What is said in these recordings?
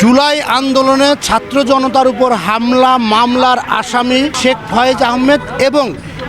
জুলাই আন্দোলনে ছাত্র জনতার উপর হামলা মামলার আসামি শেখ ফয়েজ আহমেদ এবং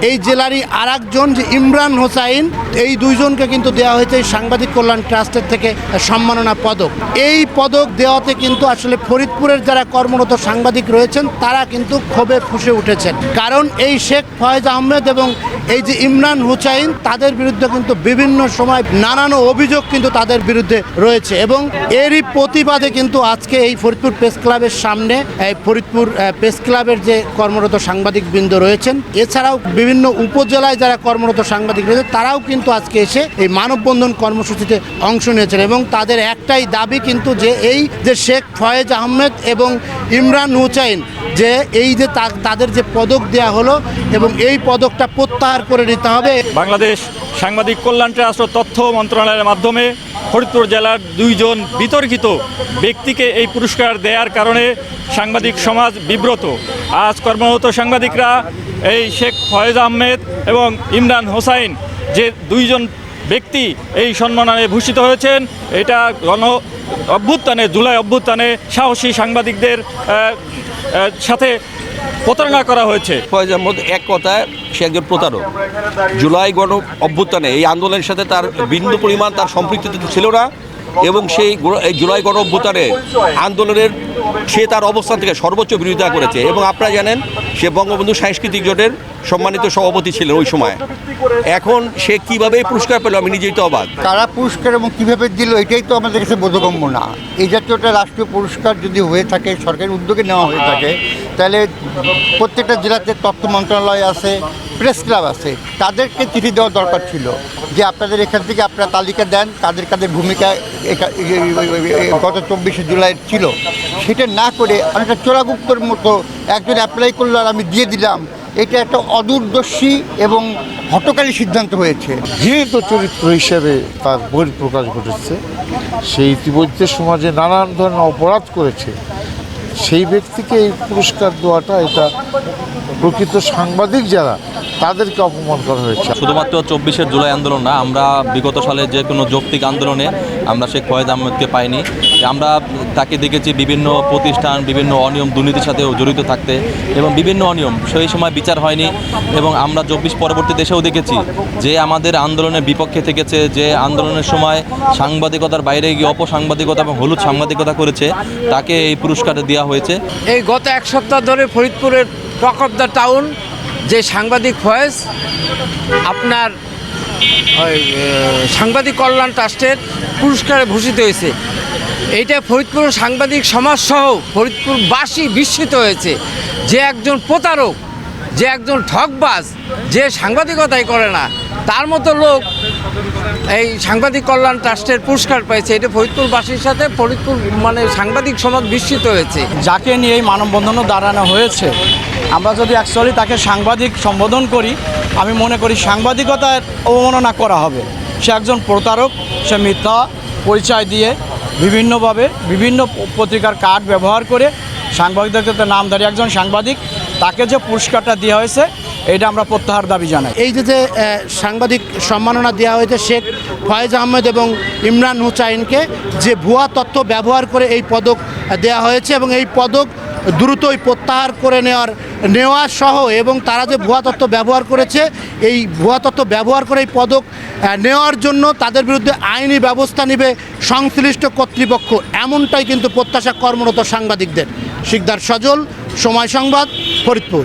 এই জেলারই আরেকজন যে ইমরান হোসাইন, এই দুইজনকে কিন্তু দেওয়া হয়েছে এই সাংবাদিক কল্যাণ ট্রাস্টের থেকে সম্মাননা পদক। এই পদক দেওয়াতে কিন্তু আসলে ফরিদপুরের যারা কর্মরত সাংবাদিক রয়েছেন তারা কিন্তু ক্ষোভে ফুঁসে উঠেছেন, কারণ এই শেখ ফয়েজ আহমেদ এবং এই যে ইমরান হোসাইন তাদের বিরুদ্ধে কিন্তু বিভিন্ন সময় নানান অভিযোগ কিন্তু তাদের বিরুদ্ধে রয়েছে এবং এরই প্রতিবাদে কিন্তু আজকে এই ফরিদপুর প্রেস ক্লাবের সামনে এই ফরিদপুর প্রেস ক্লাবের যে কর্মরত সাংবাদিকবৃন্দ রয়েছেন, এছাড়াও বিভিন্ন উপজেলায় যারা কর্মরত সাংবাদিক রয়েছে তারাও কিন্তু আজকে এসে এই মানববন্ধন কর্মসূচিতে অংশ নিয়েছেন এবং তাদের একটাই দাবি কিন্তু যে এই যে শেখ ফয়েজ আহমেদ এবং ইমরান হোসাইন যে এই যে তাদের যে পদক দেয়া হলো এবং এই পদকটা প্রত্যাহার করে নিতে হবে। বাংলাদেশ সাংবাদিক কল্যাণ ট্রাস্ট ও তথ্য মন্ত্রণালয়ের মাধ্যমে ফরিদপুর জেলার দুইজন বিতর্কিত ব্যক্তিকে এই পুরস্কার দেওয়ার কারণে সাংবাদিক সমাজ বিব্রত। আজ কর্মরত সাংবাদিকরা এই শেখ ফয়েজ আহমেদ এবং ইমরান হোসাইন যে দুইজন ব্যক্তি এই সম্মাননায় ভূষিত হয়েছেন, এটা অভ্যুত্থানে জুলাই অভ্যুত্থানে সাহসী সাংবাদিকদের সাথে প্রতারণা করা হয়েছে। ফয়েজ আহমেদ এক কথায় সে একজন প্রতারক। জুলাই গণ অভ্যুত্থানে এই আন্দোলনের সাথে তার বিন্দু পরিমাণ তার সম্পৃক্ততা ছিল না এবং সেই জুলাই গণ অভ্যুত্থানে আন্দোলনের সে তার অবস্থান থেকে সর্বোচ্চ বিরোধিতা করেছে এবং আপনারা জানেন সে বঙ্গবন্ধু সাংস্কৃতিক জোটের সম্মানিত সভাপতি ছিলেন ওই সময়। এখন সে কীভাবে পুরস্কার পেল আমি নিজেই তো অবাক। কারা পুরস্কার এবং কীভাবে দিল এটাই তো আমাদের কাছে বোধগম্য না। এই জাতীয় একটা রাষ্ট্রীয় পুরস্কার যদি হয়ে থাকে, সরকারের উদ্যোগে নেওয়া হয়ে থাকে, তাহলে প্রত্যেকটা জেলাতে তথ্য মন্ত্রণালয় আছে, প্রেস ক্লাব আছে, তাদেরকে চিঠি দেওয়া দরকার ছিল যে আপনাদের এখান থেকে আপনারা তালিকা দেন কাদের কাদের ভূমিকা গত 24শে জুলাই ছিল। সেটা না করে অনেকটা চোরাগুপ্তর মতো একজন অ্যাপ্লাই করলো আর আমি দিয়ে দিলাম, এটা একটা অদূরদর্শী এবং হঠকারী সিদ্ধান্ত হয়েছে। যেহেতু চরিত্র হিসেবে তার বহিঃপ্রকাশ ঘটেছে, সেই ইতিমধ্যে সমাজে নানান ধরনের অপরাধ করেছে, সেই ব্যক্তিকে এই পুরস্কার দেওয়াটা এটা প্রকৃত সাংবাদিক যারা তাদেরকে অপমান করা হয়েছে। শুধুমাত্র 24শে জুলাই আন্দোলন না, আমরা বিগত সালে যে কোনো যৌক্তিক আন্দোলনে আমরা শেখ ফয়েজ আহমেদকে পাইনি। আমরা তাকে দেখেছি বিভিন্ন প্রতিষ্ঠান বিভিন্ন অনিয়ম দুর্নীতির সাথেও জড়িত থাকতে এবং বিভিন্ন অনিয়ম সেই সময় বিচার হয়নি এবং আমরা 24 পরবর্তী দেশেও দেখেছি যে আমাদের আন্দোলনের বিপক্ষে থেকেছে, যে আন্দোলনের সময় সাংবাদিকতার বাইরে গিয়ে অপসাংবাদিকতা এবং হলুদ সাংবাদিকতা করেছে, তাকে এই পুরস্কার দেওয়া হয়েছে। এই গত এক সপ্তাহ ধরে ফরিদপুরের টক অফ দ্য টাউন যে সাংবাদিক ফয়েজ আপনার সাংবাদিক কল্যাণ ট্রাস্টের পুরস্কারে ভূষিত হয়েছে। এইটা ফরিদপুর সাংবাদিক সমাজসহ ফরিদপুরবাসী বিস্মিত হয়েছে যে একজন প্রতারক, যে একজন ঠকবাজ, যে সাংবাদিকতাই করে না, তার মতো লোক এই সাংবাদিক কল্যাণ ট্রাস্টের পুরস্কার পেয়েছে। এটা ফরিদপুরবাসীর সাথে ফরিদপুর সাংবাদিক সমাজ বিস্মিত হয়েছে। যাকে নিয়ে এই মানববন্ধনও দাঁড়ানো হয়েছে, আমরা যদি অ্যাকচুয়ালি তাকে সাংবাদিক সম্বোধন করি, আমি মনে করি সাংবাদিকতার অবমাননা করা হবে। সে একজন প্রতারক, সে মিথ্যা পরিচয় দিয়ে বিভিন্নভাবে বিভিন্ন পত্রিকার কার্ড ব্যবহার করে সাংবাদিকদের নামধারী একজন সাংবাদিক, তাকে যে পুরস্কারটা দেওয়া হয়েছে এটা আমরা প্রত্যাহার দাবি জানাই। এই যে সাংবাদিক সম্মাননা দেওয়া হয়েছে শেখ ফয়েজ আহমেদ এবং ইমরান হোসাইনকে, যে ভুয়া তথ্য ব্যবহার করে এই পদক দেওয়া হয়েছে এবং এই পদক দ্রুতই প্রত্যাহার করে নেওয়া সহ এবং তারা যে ভুয়া তথ্য ব্যবহার করেছে, এই ভুয়া তথ্য ব্যবহার করে এই পদক নেওয়ার জন্য তাদের বিরুদ্ধে আইনি ব্যবস্থা নেবে সংশ্লিষ্ট কর্তৃপক্ষ, এমনটাই কিন্তু প্রত্যাশা কর্মরত সাংবাদিকদের। শিকদার সজল, সময় সংবাদ, ফরিদপুর।